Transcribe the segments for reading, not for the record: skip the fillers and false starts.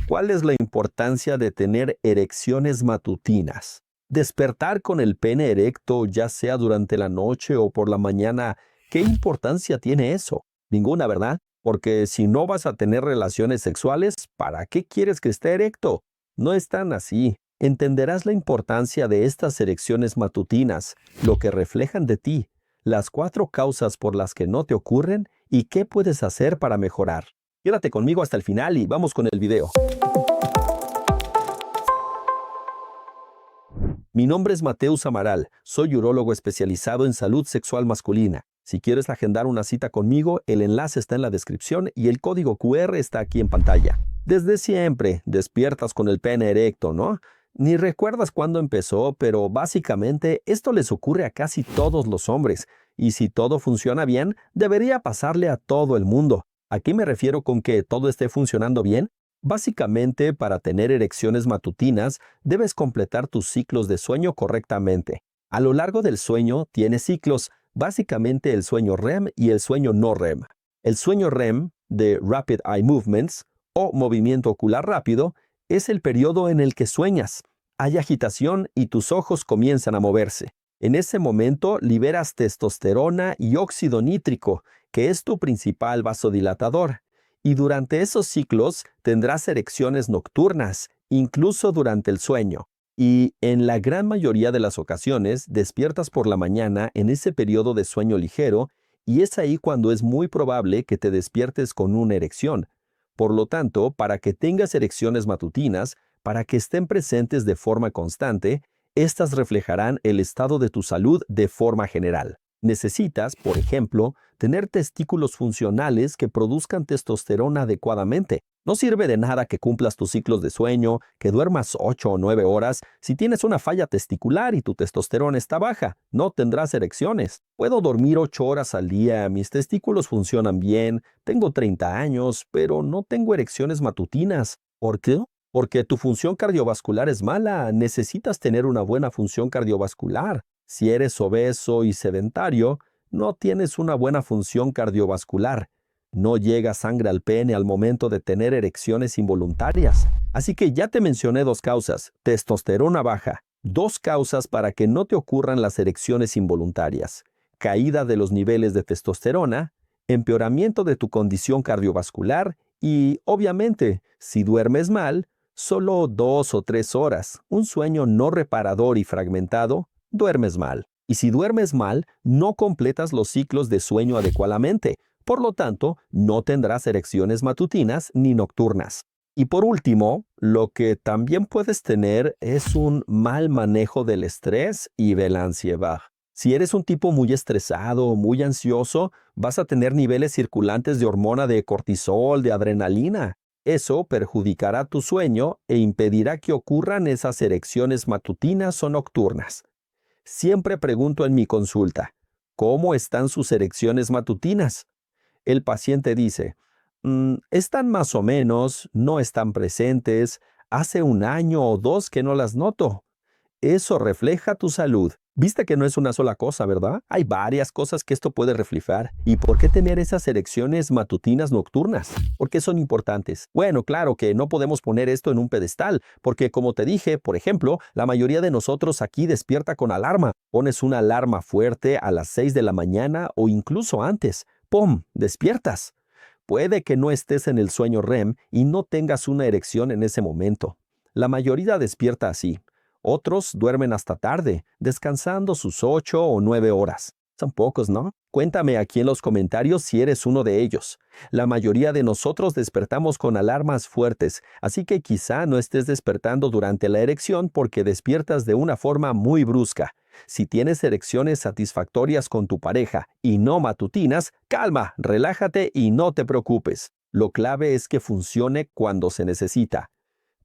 ¿Cuál es la importancia de tener erecciones matutinas? Despertar con el pene erecto, ya sea durante la noche o por la mañana, ¿qué importancia tiene eso? Ninguna, ¿verdad? Porque si no vas a tener relaciones sexuales, ¿para qué quieres que esté erecto? No es tan así. Entenderás la importancia de estas erecciones matutinas, lo que reflejan de ti, las 4 causas por las que no te ocurren y qué puedes hacer para mejorar. Quédate conmigo hasta el final y vamos con el video. Mi nombre es Mateus Amaral, soy urólogo especializado en salud sexual masculina. Si quieres agendar una cita conmigo, el enlace está en la descripción y el código QR está aquí en pantalla. Desde siempre despiertas con el pene erecto, ¿no? Ni recuerdas cuándo empezó, pero básicamente esto les ocurre a casi todos los hombres. Y si todo funciona bien, debería pasarle a todo el mundo. ¿A qué me refiero con que todo esté funcionando bien? Básicamente, para tener erecciones matutinas, debes completar tus ciclos de sueño correctamente. A lo largo del sueño tienes ciclos, básicamente el sueño REM y el sueño no REM. El sueño REM, de Rapid Eye Movements, o movimiento ocular rápido, es el periodo en el que sueñas. Hay agitación y tus ojos comienzan a moverse. En ese momento liberas testosterona y óxido nítrico, que es tu principal vasodilatador. Y durante esos ciclos tendrás erecciones nocturnas, incluso durante el sueño. Y en la gran mayoría de las ocasiones despiertas por la mañana en ese periodo de sueño ligero y es ahí cuando es muy probable que te despiertes con una erección. Por lo tanto, para que tengas erecciones matutinas, para que estén presentes de forma constante, estas reflejarán el estado de tu salud de forma general. Necesitas, por ejemplo, tener testículos funcionales que produzcan testosterona adecuadamente. No sirve de nada que cumplas tus ciclos de sueño, que duermas 8 o 9 horas. Si tienes una falla testicular y tu testosterona está baja, no tendrás erecciones. Puedo dormir 8 horas al día, mis testículos funcionan bien, tengo 30 años, pero no tengo erecciones matutinas. ¿Por qué? Porque tu función cardiovascular es mala, necesitas tener una buena función cardiovascular. Si eres obeso y sedentario, no tienes una buena función cardiovascular. No llega sangre al pene al momento de tener erecciones involuntarias. Así que ya te mencioné 2 causas, testosterona baja, 2 causas para que no te ocurran las erecciones involuntarias, caída de los niveles de testosterona, empeoramiento de tu condición cardiovascular y, obviamente, si duermes mal, solo 2 o 3 horas, un sueño no reparador y fragmentado, duermes mal. Y si duermes mal, no completas los ciclos de sueño adecuadamente. Por lo tanto, no tendrás erecciones matutinas ni nocturnas. Y por último, lo que también puedes tener es un mal manejo del estrés y de la ansiedad. Si eres un tipo muy estresado o muy ansioso, vas a tener niveles circulantes de hormona de cortisol, de adrenalina. Eso perjudicará tu sueño e impedirá que ocurran esas erecciones matutinas o nocturnas. Siempre pregunto en mi consulta, ¿cómo están sus erecciones matutinas? El paciente dice, están más o menos, no están presentes, hace 1 año o 2 que no las noto. Eso refleja tu salud. Viste que no es una sola cosa, ¿verdad? Hay varias cosas que esto puede reflejar. ¿Y por qué tener esas erecciones matutinas nocturnas? ¿Por qué son importantes? Bueno, claro que no podemos poner esto en un pedestal, porque como te dije, por ejemplo, la mayoría de nosotros aquí despierta con alarma. Pones una alarma fuerte a las 6 de la mañana o incluso antes. ¡Pum! Despiertas. Puede que no estés en el sueño REM y no tengas una erección en ese momento. La mayoría despierta así. Otros duermen hasta tarde, descansando sus 8 o 9 horas. Son pocos, ¿no? Cuéntame aquí en los comentarios si eres uno de ellos. La mayoría de nosotros despertamos con alarmas fuertes, así que quizá no estés despertando durante la erección porque despiertas de una forma muy brusca. Si tienes erecciones satisfactorias con tu pareja y no matutinas, calma, relájate y no te preocupes. Lo clave es que funcione cuando se necesita.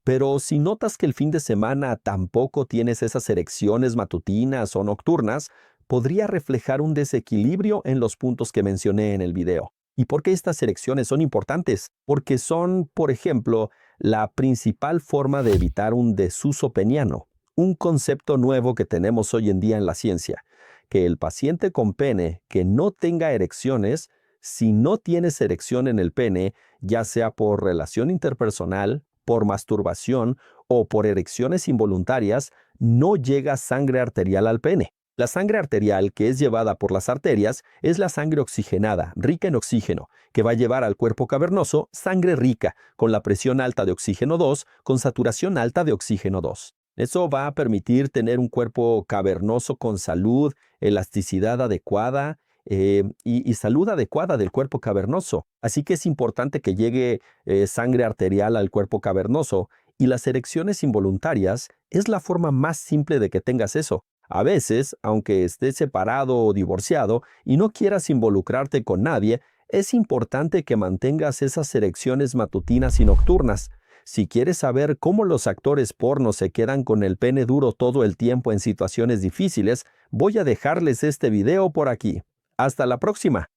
Pero si notas que el fin de semana tampoco tienes esas erecciones matutinas o nocturnas, podría reflejar un desequilibrio en los puntos que mencioné en el video. ¿Y por qué estas erecciones son importantes? Porque son, por ejemplo, la principal forma de evitar un desuso peniano, un concepto nuevo que tenemos hoy en día en la ciencia, que el paciente con pene que no tenga erecciones, si no tienes erección en el pene, ya sea por relación interpersonal, por masturbación o por erecciones involuntarias, no llega sangre arterial al pene. La sangre arterial que es llevada por las arterias es la sangre oxigenada, rica en oxígeno, que va a llevar al cuerpo cavernoso sangre rica, con la presión alta de oxígeno 2, con saturación alta de oxígeno 2. Eso va a permitir tener un cuerpo cavernoso con salud, elasticidad adecuada y salud adecuada del cuerpo cavernoso. Así que es importante que llegue sangre arterial al cuerpo cavernoso, y las erecciones involuntarias es la forma más simple de que tengas eso. A veces, aunque estés separado o divorciado y no quieras involucrarte con nadie, es importante que mantengas esas erecciones matutinas y nocturnas. Si quieres saber cómo los actores porno se quedan con el pene duro todo el tiempo en situaciones difíciles, voy a dejarles este video por aquí. Hasta la próxima.